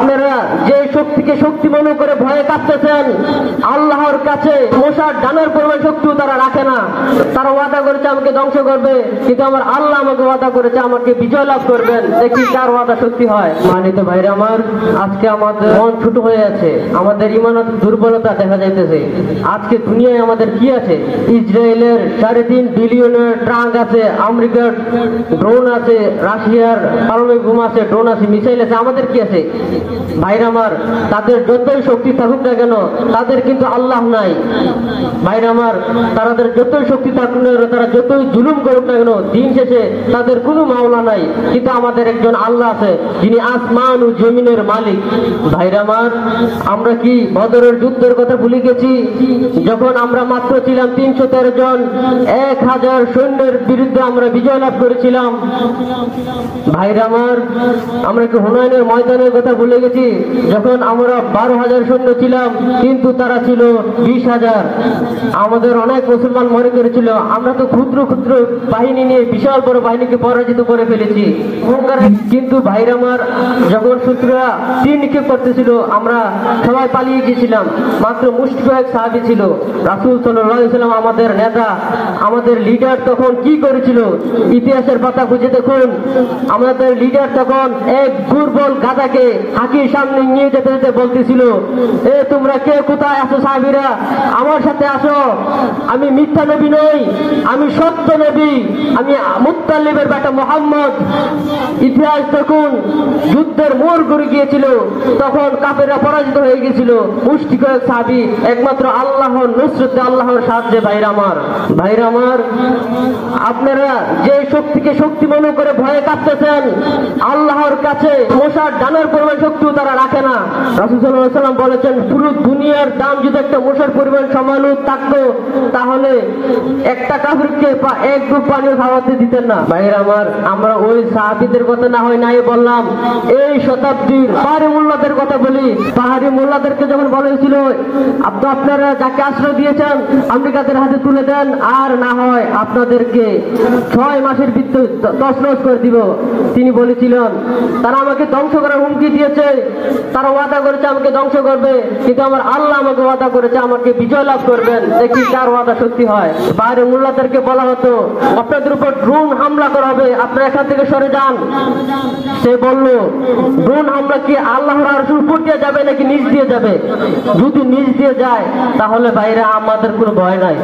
আপনারা যে শক্তিকে শক্তি মনে করে ভয়ে কাঁপতেছেন, আল্লাহর কাছে মশার ডানার পরিমাণ শক্তিও তারা রাখে না। তারা ওয়াদা করেছে আমাকে ধ্বংস করবে, কিন্তু আমার আল্লাহ আমাকে ওয়াদা করেছে আমাকে বিজয় লাভ করবেন। দেখি কার ওয়াদা সত্যি হয়। মানিত ভাইরা আমার, আজকে আমাদের মন ছোট হয়ে আছে, আমাদের ইমানত দুর্বলতা দেখা যাইতেছে। আজকে দুনিয়ায় আমাদের কি আছে? ইসরায়েলের 3.5 বিলিয়নের ট্রাঙ্ক আছে, আমেরিকার ড্রোন আছে, রাশিয়ার পারমাণবিক বোমা আছে, ড্রোন আছে, মিসাইল আছে। আমাদের কি আছে ভাইরা আমার? তাদের যতই শক্তি থাকুক না কেন, তাদের কিন্তু আল্লাহ নাই। ভাইরা আমার, তাদের যতই শক্তি থাকুক না কেন, তারা যতই জুলুম করুক না কেন, দিন শেষে তাদের কোনো মাওলা নাই। কিন্তু আমাদের একজন আল্লাহ আছে, যিনি আসমান ও জমিনের মালিক। ভাইরা আমার, আমরা কি বদরের যুদ্ধের কথা ভুলে গেছি? যখন আমরা মাত্র ছিলাম 313 জন, 1000 সৈন্যের বিরুদ্ধে আমরা বিজয় লাভ করেছিলাম। ভাইরা আমার, আমরা কি হুনাইনের ময়দানের কথা ভুলে গেছি? যখন আমরা 12,000 সৈন্য ছিলাম, কিন্তু তারা ছিল 20,000। আমাদের অনেক মুসলমান মনে করেছিল আমরা তো ক্ষুদ্র ক্ষুদ্র বাহিনী নিয়ে বিশাল বড় বাহিনীকে পরাজিত করে ফেলেছি। কিন্তু ভাইরা আমার, যখন শত্রুরা তীর নিক্ষেপ করতেছিল, আমরা সবাই পালিয়ে গিয়েছিলাম। মাত্র মুষ্টি কয়েক সাহাবী ছিল। রাসূল সাল্লাল্লাহু আলাইহি ওয়াসাল্লাম আমাদের নেতা, আমাদের লিডার তখন কি করেছিল? ইতিহাসের পাতা খুঁজে দেখুন। আমাদের লিডার তখন এক দুর্বল গাধাকে হাকির সামনে নিয়ে যেতে যেতে বলতেছিল, এ তোমরা কে কোথায় আসো সাহাবীরা, আমার সাথে আসো। আমি মিথ্যা নবী নই, আমি সত্য নবী, আমি মুত্তালিবের বেটা মুহাম্মদ। ইতিহাস দেখুন, যুদ্ধের মোড় ঘুরে গিয়েছিল, তখন কাফেররা পরাজিত হয়ে গিয়েছিল। মুষ্টি কয়েক সাহাবী একমাত্র আল্লাহর নুসরতে, আল্লাহর সাহায্যে। ভাইরা আমার, ভাইরা আমার, আপনারা যে শক্তিকে শক্তি মনে করে ভয়ে কাঁপতেছেন, আল্লাহর কাছে মশার ডানার পরিমাণ শক্তিও তারা রাখে না। রাসূল সাল্লাল্লাহু আলাইহি ওয়াসাল্লাম বলেছেন, পুরো দুনিয়ার দাম যদি একটা মশার পরিমাণ সমান থাকতো, তাহলে একটা কাফিরকে এক গ্রুপ পানিও খাওয়াতে দিতেন না। ভাইরা আমার, আমরা ওই সাহাবীদের কথা না হয় নাই বললাম, এই শতাব্দীর পাহাড়ি মোল্লাদের কথা বলি। পাহাড়ি মোল্লাদেরকে যখন বলা হয়েছিল, আপনারা যাকে আশ্রয় দিয়েছেন আমেরিকাদের হাতে তুলে দেন, আর না হয় আপনাদেরকে 6 মাসের ভিতরে তছনছ করে দিব, তিনি বলেছিলেন তারা আমাকে ধ্বংস করার হুমকি দিয়েছে, তারা ওয়াদা করেছে আমাকে ধ্বংস করবে, কিন্তু আমার আল্লাহ আমাকে ওয়াদা করেছে আমাকে বিজয় লাভ করবেন। দেখি কার ওয়াদা সত্যি হয়। পাহাড়ি মোল্লাদেরকে বলা হতো আপনাদের উপর ড্রোন হামলা করা হবে, আপনারা এখান থেকে সরে যান। সে বলল, ড্রোন হামলা কি আল্লাহর আরশের উপর দিয়ে যাবে নাকি নিচ দিয়ে যাবে? যদি নিচ দিয়ে যায়, তাহলে বাইরে আমাদের কোনো ভয় নাই।